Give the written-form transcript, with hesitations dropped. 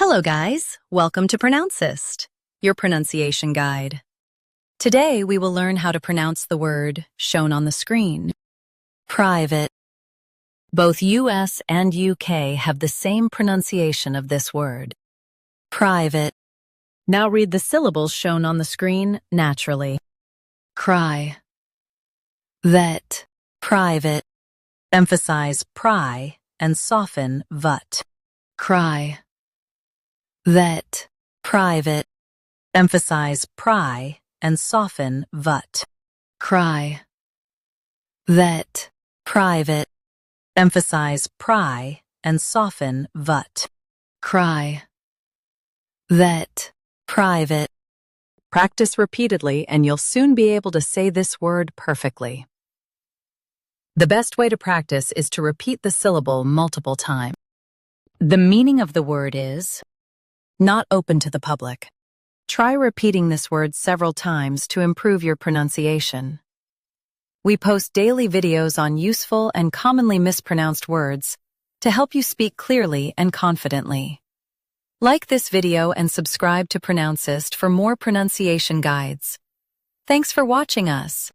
Hello guys, welcome to Pronouncist, your pronunciation guide. Today we will learn how to pronounce the word shown on the screen. Private. Both US and UK have the same pronunciation of this word. Private. Now read the syllables shown on the screen naturally. Cry. Vet. Private. Emphasize pry and soften vut. Cry. Vet. Private. Emphasize pry and soften vut. Cry. Vet. Private. Emphasize pry and soften vut. Cry. Vet. Private. Practice repeatedly and you'll soon be able to say this word perfectly. The best way to practice is to repeat the syllable multiple times. The meaning of the word is not open to the public. Try repeating this word several times to improve your pronunciation. We post daily videos on useful and commonly mispronounced words to help you speak clearly and confidently. Like this video and subscribe to Pronouncist for more pronunciation guides. Thanks for watching us.